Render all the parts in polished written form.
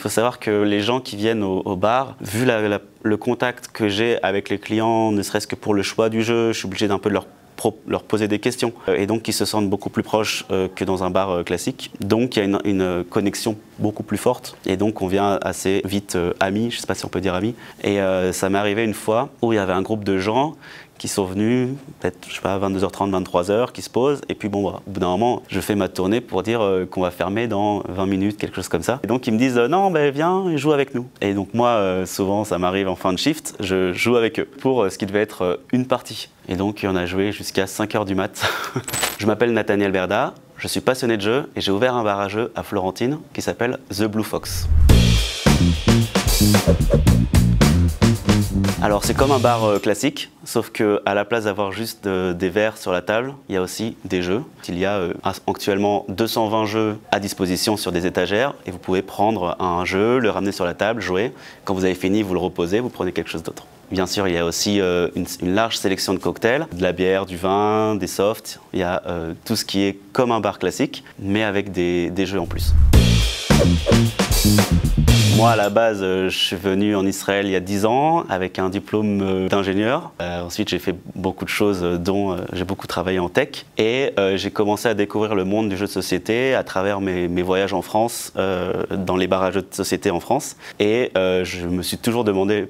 Il faut savoir que les gens qui viennent au bar, vu le contact que j'ai avec les clients, ne serait-ce que pour le choix du jeu, je suis obligé d'un peu de leur poser des questions et donc ils se sentent beaucoup plus proches que dans un bar classique. Donc il y a une connexion beaucoup plus forte et donc on vient assez vite amis, je ne sais pas si on peut dire amis. Et ça m'est arrivé une fois où il y avait un groupe de gens qui sont venus, peut-être, je sais pas, 22h30, 23h, qui se posent. Et puis bon, au bout d'un moment, je fais ma tournée pour dire qu'on va fermer dans 20 minutes, quelque chose comme ça. Et donc ils me disent non, ben viens, joue avec nous. Et donc moi, souvent, ça m'arrive en fin de shift, je joue avec eux pour ce qui devait être une partie. Et donc on a joué jusqu'à 5h du mat. Je m'appelle Nathaniel Berda, je suis passionné de jeux et j'ai ouvert un bar à jeux à Florentine qui s'appelle The Blue Fox. Alors c'est comme un bar classique, sauf qu'à la place d'avoir juste des verres sur la table, il y a aussi des jeux. Il y a actuellement 220 jeux à disposition sur des étagères et vous pouvez prendre un jeu, le ramener sur la table, jouer. Quand vous avez fini, vous le reposez, vous prenez quelque chose d'autre. Bien sûr, il y a aussi une large sélection de cocktails, de la bière, du vin, des softs. Il y a tout ce qui est comme un bar classique, mais avec des jeux en plus. Moi, à la base, je suis venu en Israël il y a 10 ans avec un diplôme d'ingénieur. Ensuite, j'ai fait beaucoup de choses, dont j'ai beaucoup travaillé en tech. Et j'ai commencé à découvrir le monde du jeu de société à travers mes voyages en France, dans les bars à jeux de société en France. Et je me suis toujours demandé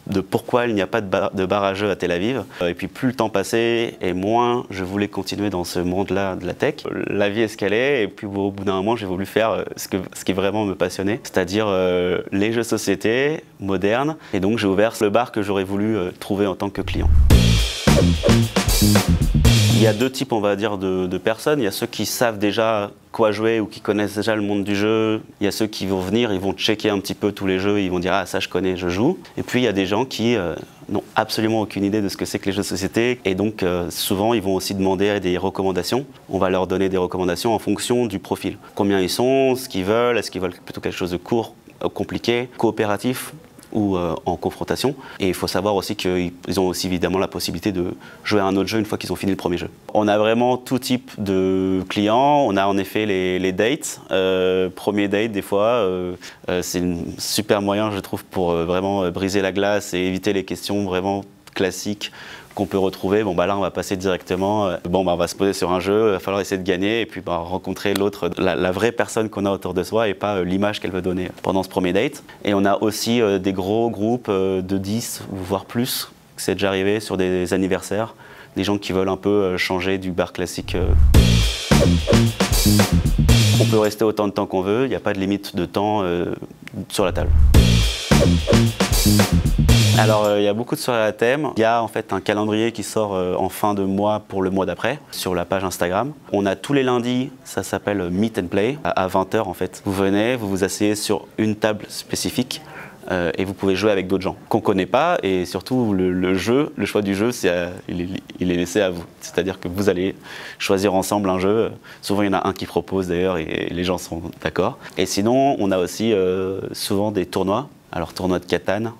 de pourquoi il n'y a pas de bar à jeux à Tel Aviv. Et puis plus le temps passait et moins je voulais continuer dans ce monde-là de la tech. La vie escalait et puis au bout d'un moment j'ai voulu faire ce qui vraiment me passionnait, c'est-à-dire les jeux de société modernes. Et donc j'ai ouvert le bar que j'aurais voulu trouver en tant que client. Il y a deux types, on va dire, de personnes. Il y a ceux qui savent déjà quoi jouer ou qui connaissent déjà le monde du jeu. Il y a ceux qui vont venir, ils vont checker un petit peu tous les jeux, ils vont dire « Ah, ça je connais, je joue ». Et puis il y a des gens qui n'ont absolument aucune idée de ce que c'est que les jeux de société. Et donc souvent, ils vont aussi demander des recommandations. On va leur donner des recommandations en fonction du profil. Combien ils sont, ce qu'ils veulent, est-ce qu'ils veulent plutôt quelque chose de court, compliqué, coopératif ou en confrontation. Et il faut savoir aussi qu'ils ont aussi évidemment la possibilité de jouer à un autre jeu une fois qu'ils ont fini le premier jeu. On a vraiment tout type de clients. On a en effet les dates. Premier date, des fois, c'est un super moyen, je trouve, pour vraiment briser la glace et éviter les questions vraiment classiques qu'on peut retrouver. Bon, bah là, on va passer directement. On va se poser sur un jeu, il va falloir essayer de gagner et puis rencontrer l'autre, la vraie personne qu'on a autour de soi et pas l'image qu'elle veut donner pendant ce premier date. Et on a aussi des gros groupes de 10 voire plus. C'est déjà arrivé sur des anniversaires, des gens qui veulent un peu changer du bar classique. On peut rester autant de temps qu'on veut, il n'y a pas de limite de temps sur la table. Alors, il y a beaucoup de soirées à thème. Il y a en fait un calendrier qui sort en fin de mois pour le mois d'après, sur la page Instagram. On a tous les lundis, ça s'appelle Meet and Play, à 20h en fait. Vous venez, vous vous asseyez sur une table spécifique et vous pouvez jouer avec d'autres gens qu'on ne connaît pas. Et surtout, le choix du jeu, il est laissé à vous. C'est-à-dire que vous allez choisir ensemble un jeu. Souvent, il y en a un qui propose d'ailleurs et les gens sont d'accord. Et sinon, on a aussi souvent des tournois. Alors, tournoi de Catan,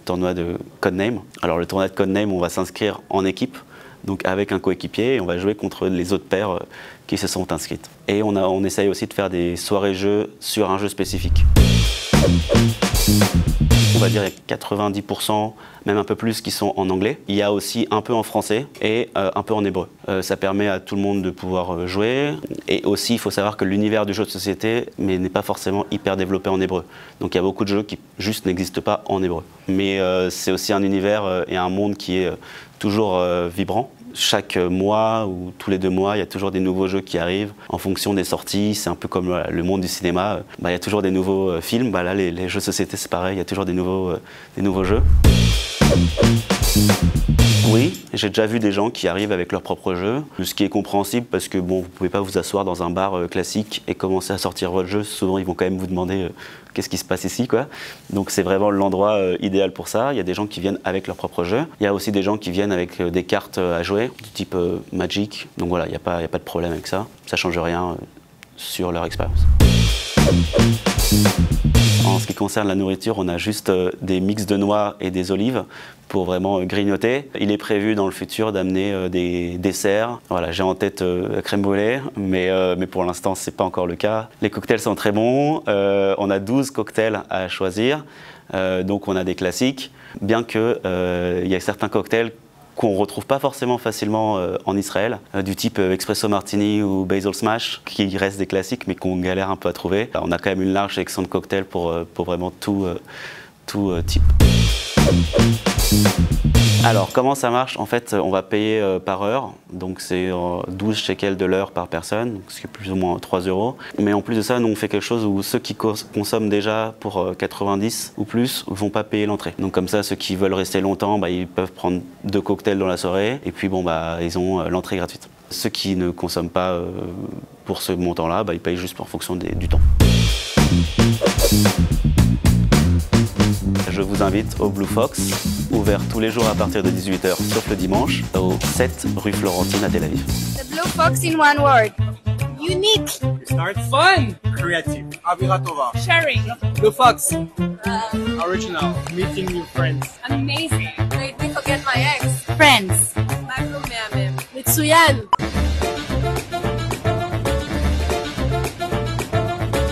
tournoi de Codename. Alors, le tournoi de Codename, on va s'inscrire en équipe, donc avec un coéquipier, et on va jouer contre les autres paires qui se sont inscrites. Et on essaye aussi de faire des soirées-jeux sur un jeu spécifique. On va dire qu'il y a 90%, même un peu plus, qui sont en anglais. Il y a aussi un peu en français et un peu en hébreu. Ça permet à tout le monde de pouvoir jouer. Et aussi, il faut savoir que l'univers du jeu de société n'est pas forcément hyper développé en hébreu. Donc il y a beaucoup de jeux qui juste n'existent pas en hébreu. Mais c'est aussi un univers et un monde qui est toujours vibrant. Chaque mois ou tous les 2 mois, il y a toujours des nouveaux jeux qui arrivent en fonction des sorties. C'est un peu comme le monde du cinéma. Il y a toujours des nouveaux films. Là, les jeux de société, c'est pareil. Il y a toujours des nouveaux jeux. Oui, j'ai déjà vu des gens qui arrivent avec leur propre jeu, ce qui est compréhensible parce que bon, vous ne pouvez pas vous asseoir dans un bar classique et commencer à sortir votre jeu. Souvent, ils vont quand même vous demander qu'est-ce qui se passe ici, quoi. Donc c'est vraiment l'endroit idéal pour ça. Il y a des gens qui viennent avec leur propre jeu. Il y a aussi des gens qui viennent avec des cartes à jouer, du type Magic. Donc voilà, il n'y a pas de problème avec ça. Ça ne change rien sur leur expérience. En ce qui concerne la nourriture, on a juste des mix de noix et des olives pour vraiment grignoter. Il est prévu dans le futur d'amener des desserts. Voilà, j'ai en tête la crème brûlée, mais pour l'instant, c'est pas encore le cas. Les cocktails sont très bons. On a 12 cocktails à choisir, donc on a des classiques. Bien que il y a certains cocktails qu'on ne retrouve pas forcément facilement en Israël, du type Espresso Martini ou Basil Smash, qui restent des classiques mais qu'on galère un peu à trouver. On a quand même une large sélection de cocktails pour vraiment tout type. Alors, comment ça marche? En fait, on va payer par heure, donc c'est 12 shekels de l'heure par personne, ce qui est plus ou moins 3 €. Mais en plus de ça, nous on fait quelque chose où ceux qui consomment déjà pour 90 ou plus ne vont pas payer l'entrée. Donc comme ça, ceux qui veulent rester longtemps, ils peuvent prendre 2 cocktails dans la soirée, et puis ils ont l'entrée gratuite. Ceux qui ne consomment pas pour ce montant-là, ils payent juste en fonction du temps. Je vous invite au Blue Fox, ouvert tous les jours à partir de 18 h, sauf le dimanche, au 7 rue Florentine à Tel Aviv. The Blue Fox in one word. Unique. Start fun. Creative. Avira tova. Sharing. Blue Fox. Original. Meeting new friends. Amazing. Made me forget my ex. Friends. Matsuyan.